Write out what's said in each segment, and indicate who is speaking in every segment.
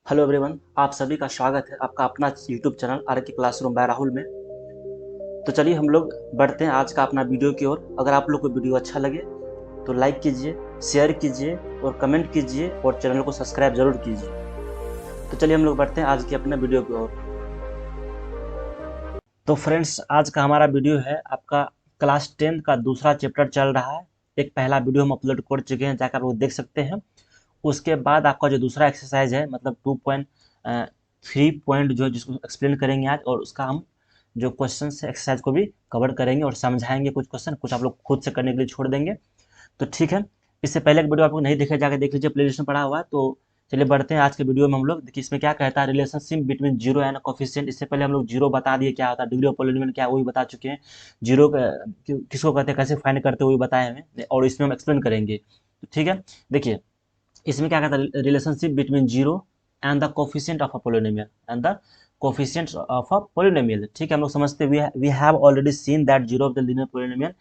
Speaker 1: Hello everyone, आप सभी का स्वागत है आपका अपना यूट्यूब चैनल आर के क्लासरूम बाय राहुल में। तो चलिए हम लोग बढ़ते हैं आज का अपना वीडियो की ओर। अगर आप लोग को वीडियो अच्छा लगे तो लाइक कीजिए, शेयर कीजिए और कमेंट कीजिए और चैनल को सब्सक्राइब जरूर कीजिए। तो चलिए हम लोग बढ़ते हैं आज के अपने वीडियो की ओर। तो फ्रेंड्स, आज का हमारा वीडियो है आपका क्लास 10 का दूसरा चैप्टर चल रहा है। एक पहला वीडियो हम अपलोड कर चुके हैं, जाकर आप लोग देख सकते हैं। उसके बाद आपका जो दूसरा एक्सरसाइज है मतलब 2.3 पॉइंट जो जिसको एक्सप्लेन करेंगे आज, और उसका हम जो क्वेश्चन है एक्सरसाइज को भी कवर करेंगे और समझाएंगे। कुछ क्वेश्चन कुछ आप लोग खुद से करने के लिए छोड़ देंगे। तो ठीक है, इससे पहले एक वीडियो आप लोग नहीं देखे जाकर देख लीजिए, प्लेलिस्ट में पड़ा हुआ है। तो चलिए बढ़ते हैं आज के वीडियो में। हम लोग देखिए इसमें क्या कहता है, relationship between zero and coefficient. इससे पहले हम लोग जीरो बता दिए क्या होता है, डिग्री ऑफ पॉलिनोमियल क्या है वो भी बता चुके हैं। जीरो किसको कहते हैं, कैसे फाइंड करते हैं वो भी बताया हमें, और इसमें हम एक्सप्लेन करेंगे। तो ठीक है, देखिए इसमें क्या कहता है, relationship between zero and the coefficient of a polynomial and the coefficient of a polynomial. ठीक है, हम लोग समझते हैं we have already seen that zero of the linear polynomial,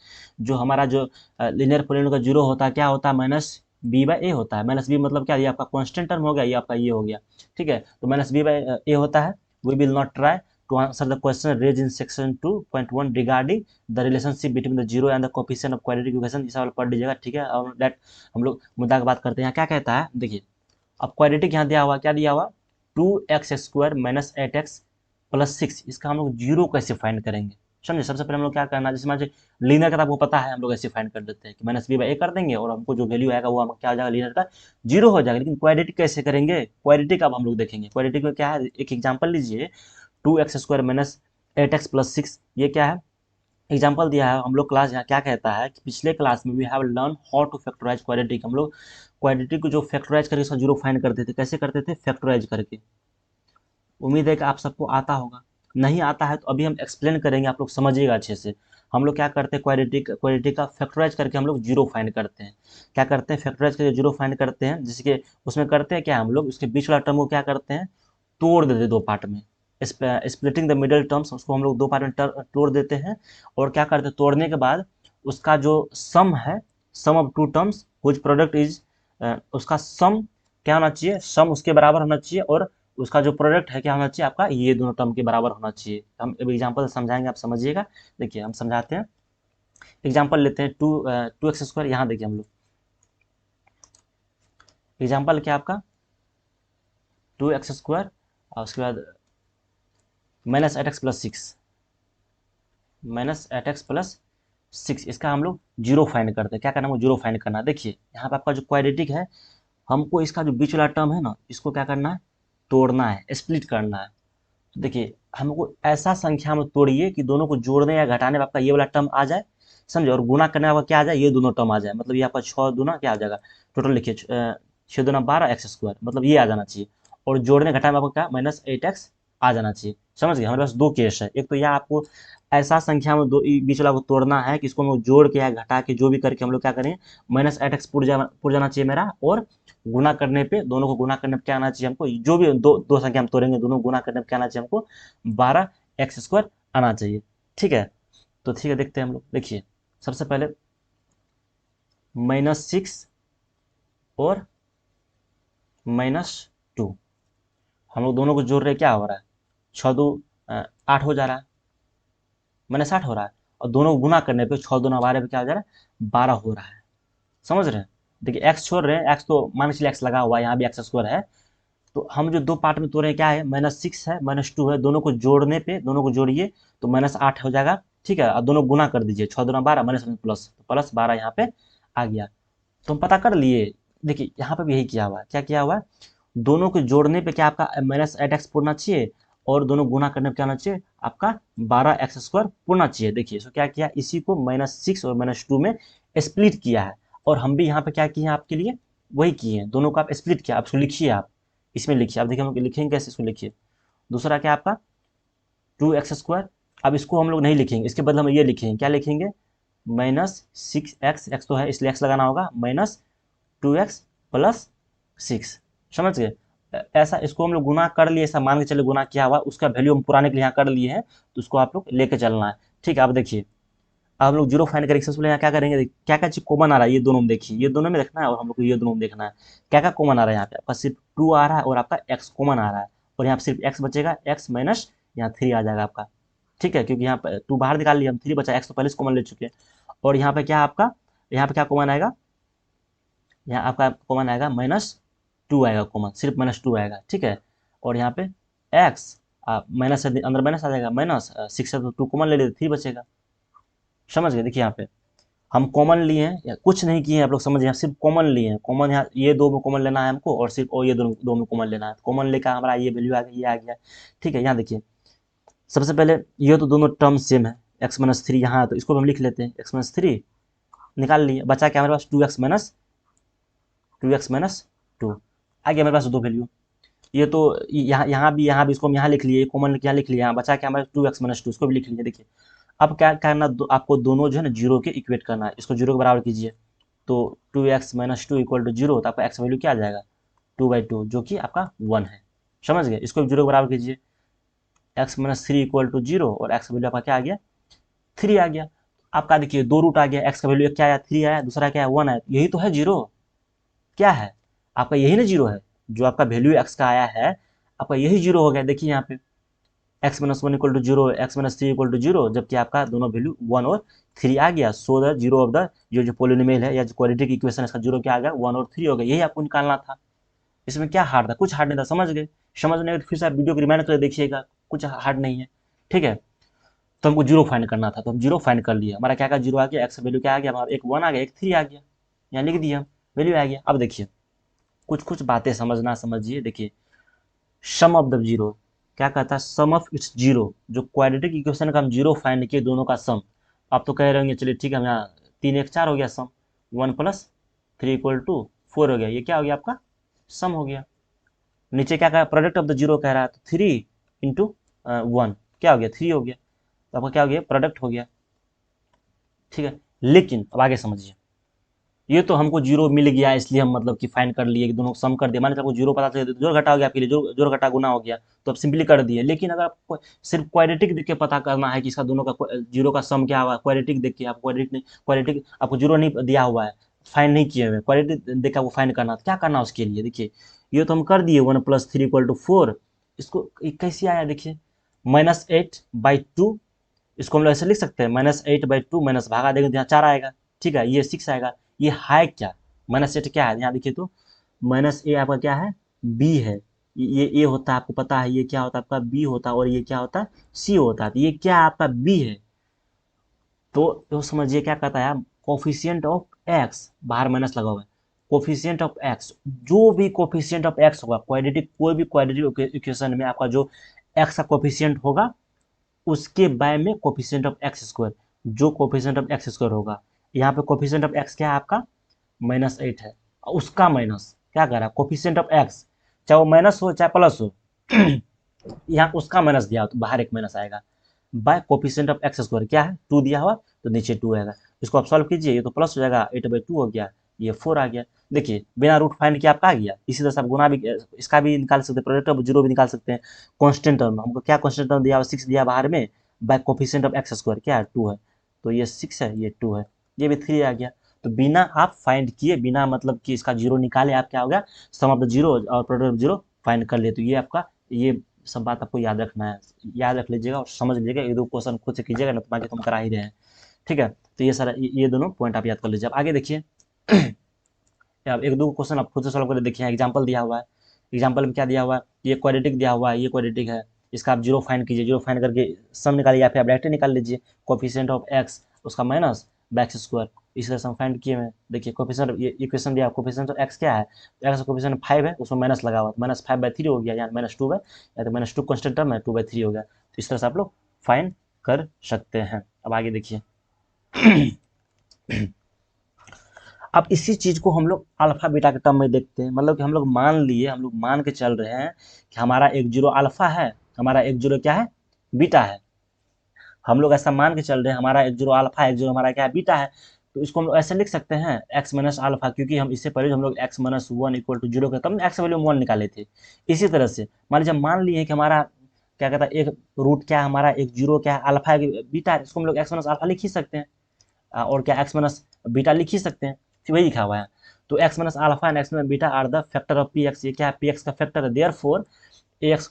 Speaker 1: जो हमारा जो लीनियर पोलिनोमियल का जीरो होता है क्या होता है, माइनस बी बाई ए होता है। माइनस बी मतलब क्या, ये आपका कांस्टेंट टर्म हो गया, ये आपका ये हो गया। ठीक है, तो माइनस बी बाई ए होता है। We will not try to answer the question raise in section 2.1 regarding the relationship between the zero and the coefficient of quadratic equation. ये सवाल पढ़ लीजिएगा। ठीक है, और दैट हम लोग मुद्दा की बात करते हैं। यहाँ क्या कहता है, देखिए अब क्वाड्रेटिक यहाँ दिया हुआ, क्या दिया हुआ, 2x² माइनस 8x प्लस 6। इसका हम लोग जीरो कैसे फाइंड करेंगे, समझे। सबसे पहले हम लोग क्या करना है, जैसे मान लीनियर का आपको पता है, हम लोग ऐसे फाइंड कर देते हैं कि माइनस बी बाई ए कर देंगे और हमको जो वैल्यू आएगा वो हम क्या हो जाएगा, लीनियर का जीरो हो जाएगा। लेकिन क्वाड्रेटिक कैसे करेंगे, क्वाड्रेटिक अब हम लोग देखेंगे। क्वाड्रेटिक में क्या है, एक एग्जाम्पल लीजिए, 2x² माइनस 8x प्लस 6। ये क्या है, एग्जाम्पल दिया है। हम लोग क्लास यहाँ क्या कहता है कि पिछले क्लास में we have learn how to factorise quadratic. हम लोग क्वाड्रेटिक को जो फैक्टराइज करके उसका जीरो फाइंड करते थे, कैसे करते थे, फैक्टराइज करके। उम्मीद है कि आप सबको आता होगा। नहीं आता है तो अभी हम एक्सप्लेन करेंगे, आप लोग समझिएगा अच्छे से। हम लोग क्या करते हैं, क्वाड्रेटिक का फैक्टराइज करके हम लोग जीरो फाइंड करते हैं। क्या करते हैं, फैक्टराइज करके जीरो फाइंड करते हैं, जिसके उसमें करते हैं क्या, हम लोग उसके बीच वाला टर्म को क्या करते हैं, तोड़ देते दो पार्ट में। स्प्लिटिंग द मिडल टर्म्स, उसको हम लोग दो पार्ट में तोड़ देते हैं। और क्या करते हैं, तोड़ने के बाद उसका जो सम है, sum of two terms whose product is, उसका सम क्या होना चाहिए, सम उसके बराबर होना चाहिए, और उसका जो प्रोडक्ट है क्या होना चाहिए आपका, ये दोनों टर्म के बराबर होना चाहिए। हम एग्जाम्पल समझाएंगे, आप समझिएगा। देखिए हम समझाते हैं, एग्जाम्पल लेते हैं। 2x², यहाँ देखिए हम लोग एग्जाम्पल क्या आपका, 2x² और उसके बाद minus 8x plus 6, minus 8x plus 6। इसका हम लोग जीरो फाइंड करते हैं। क्या करना है, जीरो फाइंड करना है। देखिए यहाँ पे आपका जो क्वाड्रेटिक है, हमको इसका जो बीच वाला टर्म है ना, इसको क्या करना है, तोड़ना है, स्प्लिट करना है। तो देखिए हमको ऐसा संख्या में तोड़िए कि दोनों को जोड़ने या घटाने में आपका ये वाला टर्म आ जाए, समझे, और गुना करने में आपका क्या आ जाए, ये दोनों टर्म आ जाए। मतलब ये आपका 6 दूना क्या आ जाएगा, टोटल लिखिए 6 दूना 12x², मतलब ये आ जाना चाहिए। और जोड़ने घटाने में आपको क्या, -8x आ जाना चाहिए। समझ गए, हमारे पास दो केस है। एक तो यह आपको ऐसा संख्या में दो बीच वाला को तोड़ना है कि इसको हम लोग जोड़ के या घटा के जो भी करके हम लोग क्या करें, -8x पुर जाना चाहिए मेरा। और गुना करने पे, दोनों को गुना करने पे क्या आना चाहिए हमको, जो भी दो दो संख्या हम तोड़ेंगे दोनों गुना करने पे क्या आना चाहिए हमको, 12x² आना चाहिए। ठीक है, तो ठीक है देखते हैं हम लोग। देखिए सबसे पहले -6 और -2, हम लोग दोनों को जोड़ रहे, क्या हो रहा है, 6 2 8 हो जा रहा है, -8 हो रहा है। और दोनों को गुना करने पे 6 2 12 पे क्या हो जा रहा है, 12 हो रहा है। समझ रहे हैं। देखिए एक्स छोड़ रहे हैं, एक्स तो मान के चलिए एक्स लगा हुआ है, यहाँ भी x² है। तो हम जो दो पार्ट में तोड़ रहे हैं क्या है, -6 है, -2 है, दोनों को जोड़ने पे, दोनों को जोड़िए तो -8 हो जाएगा। ठीक है, और दोनों गुना कर दीजिए, 6 2 12 माइनस प्लस, तो प्लस 12 यहाँ पे आ गया। तो हम पता कर लिए। देखिए यहाँ पे भी यही किया हुआ है। क्या किया हुआ है, दोनों को जोड़ने पे क्या आपका -8x पूर्णा चाहिए, और दोनों गुना करने पे क्या होना चाहिए आपका 12x² पूर्णा चाहिए। देखिए इसको क्या किया, इसी को -6 और -2 में स्प्लिट किया है। और हम भी यहाँ पे क्या किए हैं आपके लिए, वही किए हैं, दोनों को आप स्प्लिट किया। आप इसको लिखिए, आप इसमें लिखिए। आप देखिए हम लिखेंगे कैसे, इसको लिखिए। दूसरा क्या आपका 2x²। अब इसको हम लोग नहीं लिखेंगे, इसके बदले हम ये लिखेंगे, क्या लिखेंगे, -6x, एक्स तो है इसलिए x लगाना होगा, -2x प्लस 6। समझ गए। ऐसा इसको हम लोग गुना कर लिए, ऐसा मान के चले गुना किया हुआ, उसका वैल्यू हम पुराने के लिए यहाँ कर लिए हैं, तो उसको आप लोग लेके चलना है। ठीक है, अब देखिए अब हम लोग जीरो फाइंड करेंगे। सबसे पहले यहाँ क्या करेंगे, क्या क्या चीज कॉमन आ रहा है ये दोनों में देखिए, ये दोनों में देखना है और हम लोग को ये दोनों में देखना है क्या क्या कॉमन आ रहा है। यहाँ पे आपका सिर्फ 2 आ रहा है और आपका x कॉमन आ रहा है, और यहाँ पे सिर्फ x बचेगा, x माइनस यहाँ 3 आ जाएगा आपका। ठीक है, क्योंकि यहाँ पे 2 बाहर निकाल लिया हम, 3 बचा, x तो पहले से कॉमन ले चुके हैं। और यहाँ पे क्या आपका, यहाँ पे क्या कॉमन आएगा, यहाँ आपका कॉमन आएगा -2 आएगा कॉमन, सिर्फ -2 आएगा। ठीक है, और यहाँ पे x माइनस से अंदर माइनस आ जाएगा, -6 से तो 2 कॉमन ले लेते, 3 बचेगा। समझ गए, देखिए यहाँ पे हम कॉमन लिए हैं या कुछ नहीं किए हैं, आप लोग समझ, यहाँ सिर्फ कॉमन लिए हैं। कॉमन यहाँ ये दो में कॉमन लेना है हमको, और सिर्फ और ये दो में कॉमन लेना है। कॉमन लेकर हमारा ये वैल्यू आ गया, ये आ गया। ठीक है, यहाँ देखिए सबसे पहले ये तो दोनों टर्म सेम है, x-3 यहाँ है तो इसको हम लिख लेते हैं, x-3 निकाल लिए, बचा क्या हमारे पास 2x माइनस 2 आ गया मेरे पास दो वैल्यू। ये तो यहाँ भी इसको हम यहाँ लिख लिए, कॉमन यहाँ लिख लिया, यहाँ बचा क्या हमारे 2x-2 इसको भी लिख लीजिए। देखिए अब क्या करना, आपको दोनों जो है ना जीरो के इक्वेट करना है, इसको जीरो के बराबर कीजिए। तो 2x-2 इक्वल टू जीरो, तो आपका x वैल्यू क्या आ जाएगा 2/2, जो कि आपका 1 है। समझ गए, इसको जीरो के बराबर कीजिए, x-3 इक्वल टू जीरो, और x वैल्यू आपका क्या आ गया 3 आ गया। आपका देखिए दो रूट आ गया, x का वैल्यू क्या आया 3 आया, दूसरा क्या है 1 आया, यही तो है जीरो। क्या है आपका, यही ना जीरो है, जो आपका वैल्यू x का आया है आपका यही जीरो हो गया। देखिए यहाँ पे x-1 equal to zero, x-3 equal to zero, जबकि आपका दोनों वैल्यू 1 और 3 आ गया। So the zero of the जो पोलिनोमियल है या जो क्वाड्रेटिक इक्वेशन इसका जीरो क्या आ गया 1 और 3 हो गया। यही आपको निकालना था। इसमें क्या हार्ड था, कुछ हार्ड नहीं था। समझ गए, समझने तो फिर से आप वीडियो को रिमाइंड कर देखिएगा, कुछ हार्ड नहीं है। ठीक है, तो हमको जीरो फाइंड करना था, तो हम जीरो फाइंड कर लिए। हमारा क्या क्या जीरो आ गया, एक्स वैल्यू क्या आ गया हमारा, एक 1 आ गया, एक 3 आ गया, यहाँ लिख दिया हम, वैल्यू आ गया। अब देखिए कुछ कुछ बातें समझना, समझिए। देखिए सम ऑफ द जीरो क्या कहता है, सम ऑफ इट्स जीरो, जो क्वाड्रेटिक इक्वेशन का हम जीरो फाइंड किए दोनों का सम। आप तो कह रहे होंगे चलिए ठीक है, हम यहाँ 3 1 4 हो गया सम, 1 + 3 इक्वल टू 4 हो गया, ये क्या हो गया आपका सम हो गया। नीचे क्या कहा, प्रोडक्ट ऑफ द जीरो कह रहा है, तो 3 इंटू 1 क्या हो गया 3 हो गया, तो आपका क्या हो गया प्रोडक्ट हो गया। ठीक है, लेकिन अब आगे समझिए, ये तो हमको जीरो मिल गया इसलिए हम मतलब कि फाइंड कर लिए कि दोनों को सम कर दिया, मान लीजिए आपको जीरो पता चले तो जोड़ घटा हो गया आपके लिए, जोड़ घटा गुना हो गया, तो आप सिंपली कर दिए। लेकिन अगर आपको सिर्फ क्वाड्रेटिक देख के पता करना है कि इसका दोनों का जीरो का सम क्या हुआ, क्वाड्रेटिक देख के, आप क्वाड्रेटिक आपको जीरो नहीं दिया हुआ है, फाइंड नहीं किए हुए, क्वाड्रेटिक देख के आपको फाइंड करना, तो क्या करना उसके लिए, देखिए ये तो हम कर दिए 1 + 3 इक्वल टू 4। इसको कैसे आया देखिए, -8/2, इसको हम लोग ऐसे लिख सकते हैं, -8/2 माइनस भागा देंगे तो यहाँ 4 आएगा। ठीक है, ये 6 आएगा। ये है क्या, -8 क्या है, यहाँ देखिए तो -a आपका क्या है b है, ये a होता है आपको पता है, ये क्या होता है आपका b होता है, और ये क्या होता है c होता है, तो ये क्या आपका b है। तो समझिए क्या कहता है, कोफिशिएंट ऑफ x, बाहर माइनस लगा हुआ है, कोफिशिएंट ऑफ x, जो भी कोफिशिएंट ऑफ x होगा क्वाड्रेटिक, कोई भी क्वाड्रेटिक इक्वेशन में आपका जो x का कोफिशिएंट होगा उसके बाय में कोफिशिएंट ऑफ एक्स स्क्वायर, जो कोफिशिएंट ऑफ एक्स स्क्वायर होगा, यहाँ पे कोफिशिएंट ऑफ एक्स क्या है आपका -8 है, उसका माइनस क्या कर रहा है कोफिशिएंट ऑफ एक्स, चाहे वो माइनस हो चाहे प्लस हो यहाँ उसका माइनस दिया हो तो बाहर एक माइनस आएगा, bye coefficient of x square क्या है 2 दिया हुआ तो नीचे 2 आएगा। इसको आप सॉल्व कीजिए, ये तो प्लस हो जाएगा, 8/2 हो गया, ये 4 आ गया। देखिए बिना रूट फाइंड किया आपका आ गया। इसी तरह से आप गुना भी इसका भी निकाल सकते हैं, प्रोडक्ट ऑफ जीरो भी निकाल सकते हैं। कांस्टेंट टर्म हमको क्या कांस्टेंट टर्म दिया हुआ 6 दिया बाहर में, bye coefficient of x square क्या है 2 है, तो ये 6 है ये 2 है, ये भी 3 आ गया। तो बिना आप फाइंड किए, बिना मतलब कि इसका जीरो निकाले, आप क्या हो गया सम ऑफ द जीरो और प्रोडक्ट ऑफ जीरो फाइंड कर लिए। तो ये आपका, ये सब बात आपको याद रखना है, याद रख लीजिएगा और समझ लीजिएगा, एक दो क्वेश्चन खुद से कीजिएगा ना, तो बाकी तुम करा ही रहे हैं। ठीक है, तो ये सारा ये दोनों पॉइंट आप याद कर लीजिए। अब आगे देखिए अब एक दो क्वेश्चन आप खुद से सॉल्व कर देखिए, एग्जाम्पल दिया हुआ है, एग्जाम्पल में क्या दिया हुआ है, ये क्वाड्रेटिक दिया हुआ है, ये क्वाड्रेटिक है, इसका आप जीरो फाइंड कीजिए, जीरो फाइंड करके सम निकालिए या फिर आप डायरेक्ट निकाल लीजिए, कोफिशिएंट ऑफ एक्स उसका माइनस बैक्स स्क्वायर, इस तरह से हम फाइंड किए हैं। देखिए कोफिशिएंट, ये इक्वेशन दिया कोफिशिएंट ऑफ एक्स क्या है, एक्स का कोफिशिएंट 5 है, उसमें माइनस लगा हुआ, -5/3 हो गया, या -2 है, या तो -2 कांस्टेंट टर्म है 2/3 हो गया। तो इस तरह से आप लोग फाइंड कर सकते हैं। अब आगे देखिए अब इसी चीज को हम लोग अल्फा बीटा के टर्म में देखते हैं, मतलब कि हम लोग मान लिए, हम लोग मान के चल रहे हैं कि हमारा एक जीरो अल्फा है, हमारा एक जीरो क्या है बीटा है, हम लोग ऐसा मान के चल रहे हैं हमारा एक जीरो अल्फा है, एक जीरो हमारा क्या है बीटा है। तो इसको हम लोग ऐसे लिख सकते हैं x माइनस अल्फा, क्योंकि हम इससे पहले हम लोग x-1 इक्वल टू जीरो के तब एक्स वैल्यू 1 निकाले थे। इसी तरह से मान लीजिए मान लिए कि हमारा क्या कहता है एक रूट क्या है हमारा, एक जीरो क्या है अल्फा है बीटा है, इसको हम लोग x माइनस अल्फा लिख ही सकते हैं। और क्या एक्स माइनस बीटा लिख ही सकते हैं, फिर वही लिखा हुआ है। तो x minus alpha and x minus beta are the factor of p x, ये क्या है, पी एक्स का फैक्टर है, therefore x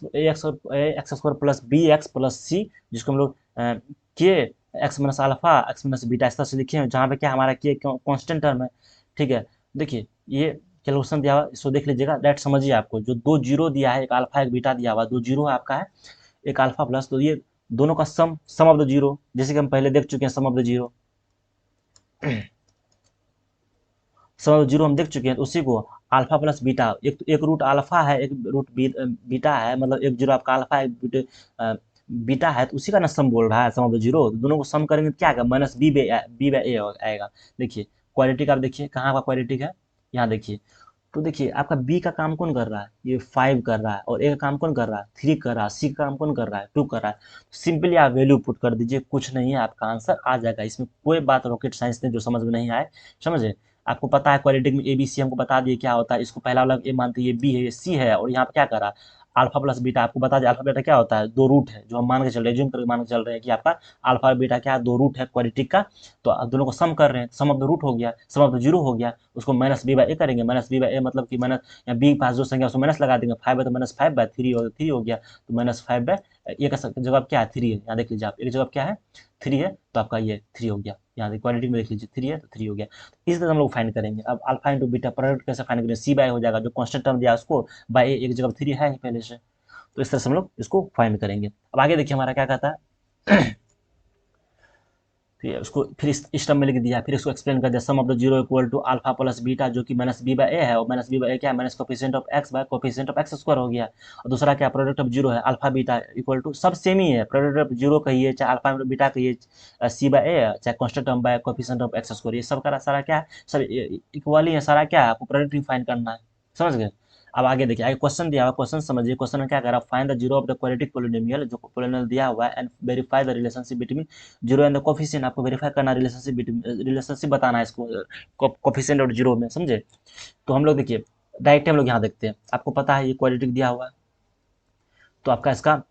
Speaker 1: square plus b x plus c, जिसको हम लोग के x minus alpha x minus beta इस तरह से लिखे हैं, जहाँ पे क्या हमारा के कॉन्स्टेंट टर्म है। ठीक है, देखिए ये कैलकुलेशन दिया हुआ, इसको देख लीजिएगा, डायरेक्ट समझिए। आपको जो दो जीरो दिया है, एक अल्फा एक बीटा दिया हुआ, दो जीरो है आपका है, एक अल्फा प्लस, तो ये दोनों का सम ऑफ द जीरो, जैसे कि हम पहले देख चुके हैं sum of the zero, sum of the zero हम देख चुके हैं, तो उसी को अल्फा प्लस बीटा, एक रूट अल्फा है, एक रूट बीटा है, मतलब एक जीरो आपका अल्फा है, बीटा है, तो उसी का ना सम बोल रहा है, सम ऑफ द जीरो, दोनों को सम करेंगे तो क्या आएगा, माइनस बी बाई ए आएगा। देखिए क्वाड्रेटिक, आप देखिए कहाँ का क्वाड्रेटिक है, यहाँ देखिए। तो देखिए आपका बी का काम कौन कर रहा है, ये 5 कर रहा है, और ए का काम कौन कर रहा है, 3 कर रहा है, सी का काम कौन कर रहा है, 2 कर रहा है। सिंपली आप वैल्यू पुट कर दीजिए, कुछ नहीं है, आपका आंसर आ जाएगा। इसमें कोई बात रॉकेट साइंस नहीं जो समझ में नहीं आए, समझे। आपको पता है क्वाड्रेटिक में ए बी सी हमको बता दिए क्या होता है, इसको पहला वाला ए मानते हैं, ये बी है, ये सी है, और यहाँ पे क्या कर रहा है, अल्फा प्लस बीटा। आपको बता दें अल्फा बीटा क्या होता है, दो रूट है, जो हम मान के चल रहे हैं, करके मान के चल रहे हैं कि आपका अल्फा और बीटा क्या है, दो रूट है क्वाड्रेटिक का। तो आप दोनों को सम कर रहे हैं, सम ऑफ द रूट हो गया, सम ऑफ द जीरो हो गया, उसको माइनस बी बाई ए करेंगे, माइनस बी बाई ए मतलब कि माइनस, या बी पास जो संख्या उसको माइनस लगा देंगे, 5 है तो माइनस 5 बाई 3 हो, 3 हो गया, तो माइनस 5 बाई ए का जवाब क्या है, 3 है। यहाँ देख लीजिए आप, एक जवाब क्या है, 3 है, तो आपका ये 3 हो गया। यहाँ क्वाड्रेटिक में देख लीजिए 3 है तो 3 हो गया। इस तरह हम लोग फाइंड करेंगे। अब अल्फा इंटू बीटा प्रोडक्ट कैसे फाइंड करेंगे, सी बाई हो जाएगा, जो कॉन्स्टेंट टर्म दिया उसको बाई एक जगह 3 है ही पहले से, तो इस तरह से हम लोग इसको फाइंड करेंगे। अब आगे देखिए हमारा क्या कहता है, फिर उसको फिर इस टर्म में लिख दिया, फिर इसको एक्सप्लेन कर दिया, sum of the zero equal to alpha plus beta, जो कि माइनस बी बाई ए है, और माइनस बी बाई ए क्या है, minus coefficient of x by coefficient of x square हो गया। और दूसरा क्या, प्रोडक्ट ऑफ जीरो है, अल्फा बीटा इक्वल टू, सब सेम ही है, प्रोडक्ट ऑफ जीरो कहिए चाहे अल्फा बीटा कहिए, सी बाई ए चाहे constant term by coefficient of x square, ये सब का सारा क्या है, सब इक्वल ही है, सारा क्या है, आपको प्रोडक्ट फाइंड करना है, समझ गए। अब आगे देखिए, आगे क्वेश्चन दिया हुआ, क्वेश्चन समझिए, क्वेश्चन में क्या कह रहा है, find the zero of the quadratic polynomial, जो पोलिनोमियल दिया हुआ है, and verify the relationship between zero and the coefficient, आपको वेरीफाई करना, रिलेशनशिप बताना है इसको कोफिशिएंट और जीरो में, समझे। तो हम लोग देखिए डायरेक्ट हम लोग यहाँ देखते हैं, आपको पता है ये क्वाड्रेटिक दिया हुआ है, तो आपका इसका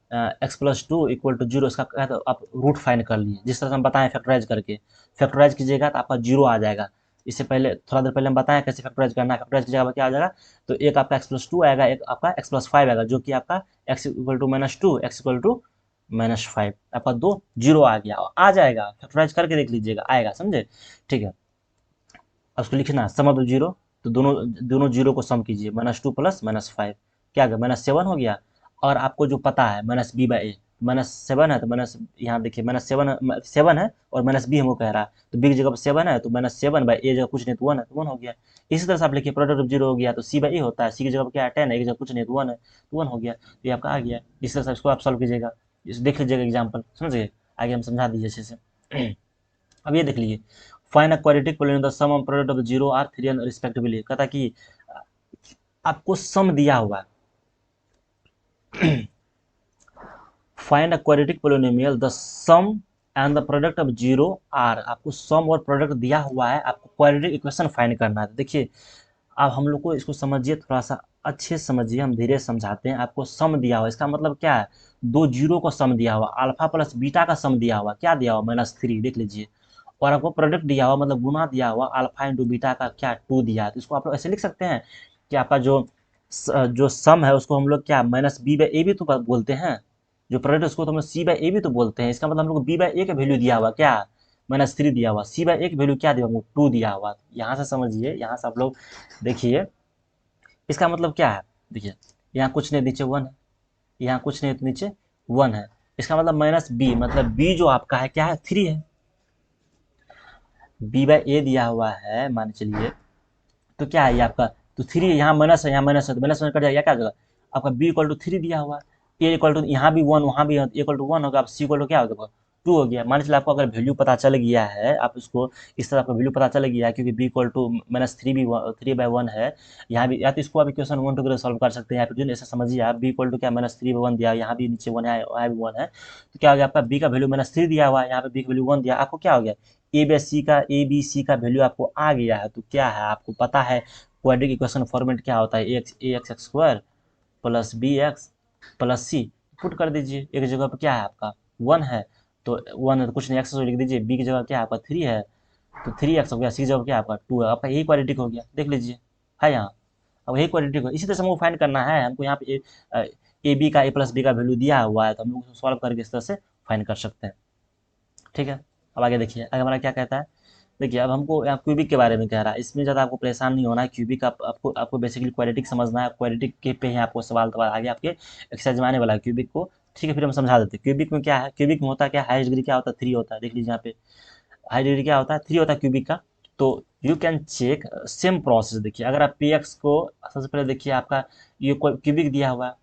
Speaker 1: x plus two equal to zero, इसका क्या, तो आप रूट फाइंड कर लिए, जिस तरह से हम बताएं फैक्टराइज करके, फैक्टराइज कीजिएगा तो आपका जीरो आ जाएगा। इससे पहले थोड़ा देर पहले हम बताएं कैसे फैक्टराइज करना है, फैक्टराइज की जगह क्या आ जाएगा, तो एक आपका एक्स प्लस टू आएगा, एक आपका एक्स प्लस फाइव आएगा, जो कि आपका x equal to minus two, x equal to minus five, आपका दो जीरो आ गया, आ जाएगा, फैक्टराइज करके देख लीजिएगा आएगा, समझे। ठीक है, अब उसको लिखना सम ऑफ द जीरो, तो दोनों दोनों जीरो को सम कीजिए, minus two plus minus five क्या आ गया, माइनस सेवन हो गया। और आपको जो पता है minus b by a, minus seven है, तो माइनस, यहाँ देखिए माइनस सेवन है, और माइनस बी हमको कह रहा है, तो बी की जगह पर सेवन है, तो माइनस सेवन बाई ए जगह कुछ नहीं तो वन है, तो वन हो गया। इसी तरह से आप लिखिए, प्रोडक्ट ऑफ जीरो हो गया, तो सी बाई ए होता है, सी की जगह पर क्या है, 10 है, एक जगह कुछ नहीं तो वन है, तो वन हो गया, तो ये आपका आ गया। इस तरह से इसको आप सॉल्व कीजिएगा, इस देख लीजिएगा एग्जाम्पल, समझ गए। आगे हम समझा दीजिए अच्छे से। अब ये देख लीजिए, find a quadratic polynomial the sum of product of zero are three and respectively, कहता कि आपको सम दिया हुआ है, find a quadratic polynomial the sum and the product of zero are, आपको सम और प्रोडक्ट दिया हुआ है, आपको क्वाड्रेटिक इक्वेशन फाइंड करना है। देखिए अब हम लोग को इसको समझिए, थोड़ा सा अच्छे से समझिए, हम धीरे समझाते हैं। आपको सम दिया हुआ, इसका मतलब क्या है, दो जीरो का सम दिया हुआ, अल्फा प्लस बीटा का सम दिया हुआ, क्या दिया हुआ, माइनस थ्री, देख लीजिए। और आपको प्रोडक्ट दिया हुआ, मतलब गुना दिया हुआ, अल्फा इंटू बीटा का क्या, टू दिया है। तो इसको आप लोग ऐसे लिख सकते हैं कि आपका जो सम है उसको हम लोग क्या, माइनस बी बाई ए भी तो बोलते हैं, जो प्रोडक्ट उसको तो हम लोग सी बाई ए भी तो बोलते हैं। इसका मतलब हम लोग बी बाई ए का वैल्यू दिया हुआ क्या, माइनस थ्री दिया हुआ, सी बाई ए का वैल्यू क्या दिया हुआ, टू दिया हुआ। यहाँ से समझिए, यहाँ से आप लोग देखिए, इसका मतलब क्या है, देखिए यहाँ कुछ नहीं, नीचे वन है, यहाँ कुछ नहीं तो नीचे वन है, इसका मतलब माइनस बी, मतलब बी जो आपका है क्या है, थ्री है। बी बाई ए दिया हुआ है मान चलिए, तो क्या है ये आपका, तो थ्री, यहाँ माइनस है, यहाँ माइनस है, तो माइनस में कट जाएगा, क्या हो जाएगा आपका, बी इक्वल टू थ्री दिया हुआ है, ए इक्वल टू, यहाँ भी वन, वहाँ भी इक्वल टू वन होगा, आप सी इक्वल टू क्या हो जाएगा, टू हो गया। मान चलिए आपको अगर वैल्यू पता चल गया है, आप इसको इस तरह आपको वैल्यू पता चल गया है, क्योंकि b equal to minus three भी थ्री बाई वन है, यहाँ भी, या तो इसको आप इक्वेशन वन टू सॉल्व कर सकते हैं, या फिर जो ऐसा समझिए आप, बी इक्वल टू क्या, माइनस थ्री बाई वन दिया, यहाँ भी नीचे वन है, यहाँ भी वन है, तो क्या हो गया आपका, बी का वैल्यू माइनस थ्री दिया हुआ है, यहाँ पे बी का वैल्यू वन दिया, आपको क्या हो गया, ए बी सी का वैल्यू आपको आ गया है। तो क्या है, आपको पता है क्वाड्रेटिक इक्वेशन फॉर्मेट क्या होता है, a x square plus b x plus c, put कर दीजिए, एक जगह पर क्या है आपका वन है, तो वन है तो कुछ नहीं, एक्स लिख दीजिए, बी की जगह क्या है आपका थ्री है, तो 3x हो गया, सी जवाब क्या आपका 2 है, आपका यही क्वाड्रेटिक हो गया, देख लीजिए है यहाँ। अब यही क्वाड्रेटिक हो, इसी तरह से हमको फाइंड करना है, हमको यहाँ पे ए बी का ए प्लस बी का वैल्यू दिया हुआ है, तो हम लोग उसको सॉल्व करके इस तरह से फाइंड कर सकते हैं। ठीक है, अब आगे देखिए, आगे हमारा क्या कहता है। देखिए अब हमको यहाँ क्यूबिक के बारे में कह रहा है, इसमें ज़्यादा आपको परेशान नहीं होना है। क्यूबिक आपको आपको बेसिकली क्वाड्रेटिक समझना है, क्वाड्रेटिक के पे ही आपको सवाल आगे आपके एक्सरसाइज में आने वाला है क्यूबिक को। ठीक है, फिर हम समझा देते हैं क्यूबिक में क्या है। क्यूबिक में होता है क्या, हाईएस्ट डिग्री क्या होता है, 3 होता है, देख लीजिए यहाँ पे हाई डिग्री क्या होता है, 3 होता है क्यूबिक का। तो you can check same process. देखिए अगर आप पी एक्स को सबसे पहले देखिए, आपका ये क्यूबिक दिया हुआ है,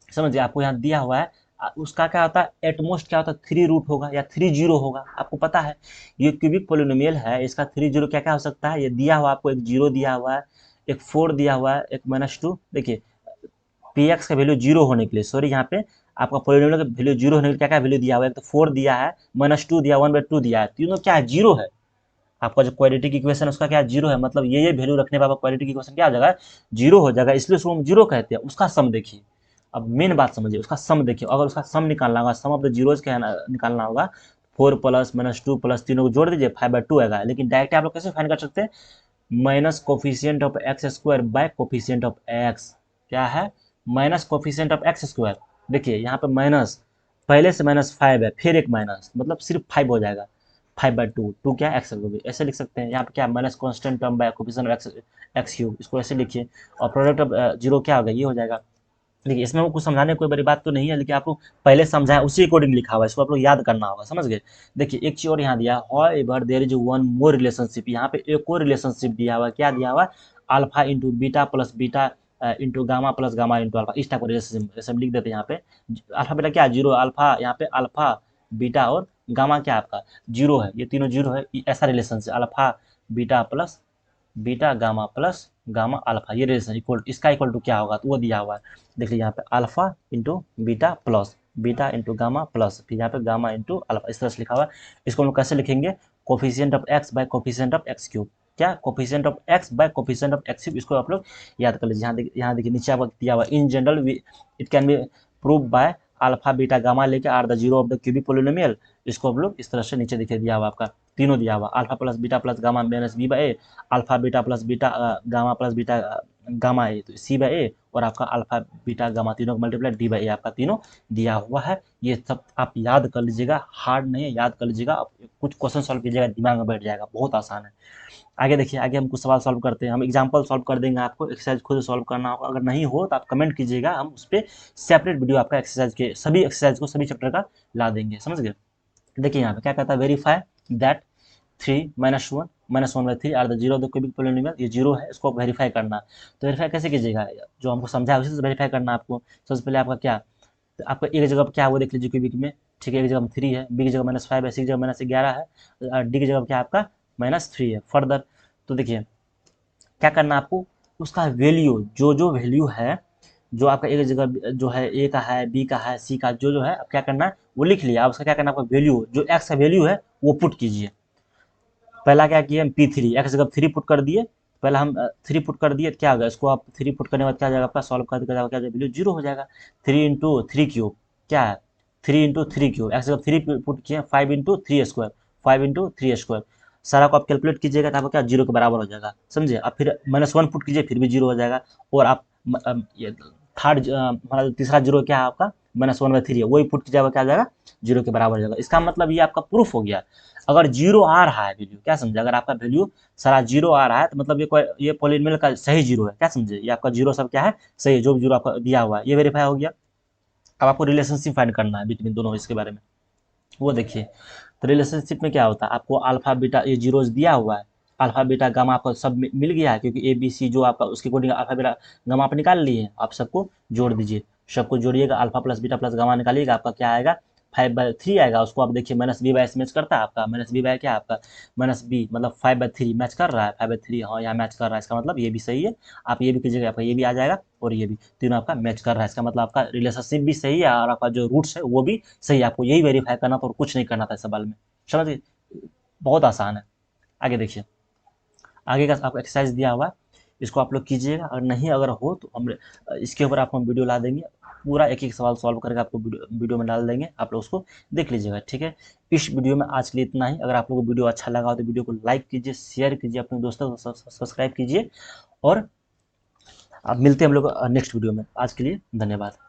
Speaker 1: समझिए आपको यहाँ दिया हुआ है, उसका क्या होता है एटमोस्ट क्या होता है 3 रूट होगा या 3 जीरो होगा, आपको पता है ये क्यूबिक पोलिनोमियल है, इसका 3 जीरो क्या क्या हो सकता है, ये दिया हुआ आपको एक जीरो दिया हुआ है, एक 4 दिया हुआ है, एक -2। देखिए पी एक्स का वैल्यू जीरो होने के लिए, सॉरी यहाँ पे आपका पोलिनोमियल का वैल्यू जीरो होने के लिए क्या क्या वैल्यू दिया हुआ है, एक तो 4 दिया है, -2 दिया, 1/2 दिया है, तीनों क्या है जीरो है। आपका जो क्वाड्रेटिक इक्वेशन है उसका क्या जीरो है, मतलब ये वैल्यू रखने पर आपका क्वाड्रेटिक इक्वेशन क्या हो जाएगा, जीरो हो जाएगा, इसलिए उसको हम जीरो कहते हैं। उसका सम देखिए, अब मेन बात समझिए, उसका सम देखिए, अगर उसका सम निकालना होगा, सम ऑफ द जीरोज क्या निकालना होगा, 4 प्लस -2 प्लस तीनों को जोड़ दीजिए 5/2 आएगा। लेकिन डायरेक्ट आप लोग कैसे फाइंड कर सकते हैं, minus coefficient of x square by coefficient of x, क्या है minus coefficient of x square. देखिए यहाँ पे माइनस, पहले से -5 है, फिर एक माइनस, मतलब सिर्फ 5 हो जाएगा, 5/2, 2 क्या एक्स भी ऐसे लिख सकते हैं। यहाँ पे क्या minus constant term by coefficient of x, x cube, इसको ऐसे लिखिए, और प्रोडक्ट ऑफ जीरो क्या होगा, ये हो जाएगा। देखिए इसमें वो कुछ समझाने की कोई बड़ी बात तो नहीं है, लेकिन आप लोग पहले समझाए उसी अकॉर्डिंग लिखा हुआ है, इसको आप लोग याद करना होगा, समझ गए। देखिए एक चीज और यहाँ दिया, however there is one more relationship, यहाँ पे एक और रिलेशनशिप दिया हुआ है, क्या दिया हुआ है, alpha into beta plus beta into gamma plus gamma into alpha, इस टाइप का रिलेशनशिप ऐसे हम लिख देते हैं। यहाँ पे अल्फा बीटा क्या जीरो, अल्फा यहाँ पे अल्फा बीटा और गामा क्या आपका जीरो है, ये तीनों जीरो है, ऐसा रिलेशन से alpha beta plus beta gamma plus gamma alpha, ये रिलेशन इक्वल, इसका इक्वल टू क्या होगा, तो वो दिया हुआ है। देख लीजिए यहाँ पे alpha into beta plus beta into gamma plus फिर यहाँ पे गामा इंटू अल्फा, इस तरह से लिखा हुआ है। इसको हम लोग कैसे लिखेंगे, coefficient of x by coefficient of x cube, क्या coefficient of x by coefficient of x cube, इसको आप लोग याद कर लीजिए। यहाँ देखिए नीचे आपको दिया हुआ in general it can be prove by alpha beta gamma लेके are the zero of the cubic polynomial. इसको हम लोग इस तरह से नीचे दिखे दिया हुआ आपका, तीनों दिया हुआ alpha plus beta plus gamma minus b by a, alpha beta plus beta gamma plus beta gamma a, तो सी बाई ए, और आपका अल्फा बीटा गामा तीनों का मल्टीप्लाई डी बाई ए, आपका तीनों दिया हुआ है। ये सब आप याद कर लीजिएगा, हार्ड नहीं है, याद कर लीजिएगा, आप कुछ क्वेश्चन सॉल्व कीजिएगा, दिमाग में बैठ जाएगा, बहुत आसान है। आगे देखिए, आगे हम कुछ सवाल सॉल्व करते हैं, हम एग्जाम्पल सॉल्व कर देंगे, आपको एक्सरसाइज खुद सॉल्व करना होगा, अगर नहीं हो तो आप कमेंट कीजिएगा, हम उस पर सेपरेट वीडियो आपका एक्सरसाइज के सभी एक्सरसाइज को सभी चैप्टर का ला देंगे, समझ गए। देखिए यहाँ पे क्या कहता है, verify that 3 -1 -1/3 are the zero of the cubic polynomial, ये जीरो है, इसको वेरीफाई करना है। तो वेरीफाई कैसे कीजिएगा, जो हमको समझा है उसी से वेरीफाई करना है आपको। सबसे पहले आपका क्या, तो आपका एक जगह पर क्या है वो देख लीजिए क्यूबिक में, ठीक है, एक जगह में 3 है, बी की जगह -5 है, सी की जगह -11 है, डी की जगह क्या आपका -3 है। फर्दर तो देखिए क्या करना है आपको, उसका वैल्यू जो जो वैल्यू है, जो आपका एक जगह जो है ए का है, बी का है, सी का जो जो है, अब क्या करना है वो लिख लिया, अब उसका क्या करना है, आपका वैल्यू जो एक्स का वैल्यू है वो पुट कीजिए। पहला क्या किए हम P3, एक्स जगह 3 पुट कर दिए, पहला हम 3 पुट कर दिए, क्या होगा, इसको आप 3 पुट करने के बाद क्या जाएगा आपका, सॉल्व कर देगा क्या वैल्यू जीरो हो जाएगा। 3 इंटू 3 क्यूब क्या है, 3 इंटू 3 क्यूब, एक्स जगह 3 पुट किए, 5 इंटू 3 स्क्वायर, 5 इंटू 3 स्क्वायर, सारा को आप कैलकुलेट कीजिएगा तो आपको क्या जीरो के बराबर हो जाएगा, समझे। अब फिर -1 पुट कीजिए, फिर भी जीरो हो जाएगा। और आप थर्ड हमारा तीसरा जीरो क्या है आपका, -1/3 है, वही पुट कीजिएगा क्या आ जाएगा, जीरो के बराबर हो जाएगा। इसका मतलब ये आपका प्रूफ हो गया, अगर जीरो आ रहा है वैल्यू, क्या समझे, अगर आपका वैल्यू सारा जीरो आ रहा है तो मतलब ये पॉलिनोमियल का सही जीरो है, क्या समझे, ये आपका जीरो सब क्या है सही है, जो भी जीरो आपका दिया हुआ है ये वेरीफाई हो गया। अब आपको रिलेशनशिप फाइंड करना है बिटवीन दोनों, इसके बारे में वो देखिए। तो रिलेशनशिप में क्या होता है, आपको अल्फा बीटा ये जीरोज दिया हुआ है, अल्फा बीटा गामा आपको सब मिल गया है, क्योंकि ए बी सी जो आपका उसके अकॉर्डिंग अल्फा बीटा गामा आप निकाल लिए हैं, आप सबको जोड़ दीजिए, सबको जोड़िएगा, alpha plus beta plus gamma निकालिएगा, आपका क्या आएगा 5/3 आएगा। उसको आप देखिए -b/, मैच करता है आपका, -b/ क्या आपका -b, मतलब 5/3 मैच कर रहा है, 5/3 हाँ यहाँ मैच कर रहा है, इसका मतलब ये भी सही है। आप ये भी कीजिएगा, आपका ये भी आ जाएगा और ये भी, तीनों आपका मैच कर रहा है, इसका मतलब आपका रिलेशनशिप भी सही है और आपका जो रूट्स है वो भी सही है। आपको यही वेरीफाई करना था और कुछ नहीं करना था इस सवाल में, समझ गए, बहुत आसान है। आगे देखिए, आगे का आपको एक्सरसाइज दिया हुआ है, इसको आप लोग कीजिएगा, अगर नहीं अगर हो तो हम इसके ऊपर आपको हम वीडियो ला देंगे, पूरा एक एक सवाल सॉल्व करके आपको वीडियो में डाल देंगे, आप लोग उसको देख लीजिएगा, ठीक है। इस वीडियो में आज के लिए इतना ही। अगर आप लोगों को वीडियो अच्छा लगा हो तो वीडियो को लाइक कीजिए, शेयर कीजिए, अपने दोस्तों को सब्सक्राइब कीजिए, और अब मिलते हैं हम लोग नेक्स्ट वीडियो में। आज के लिए धन्यवाद।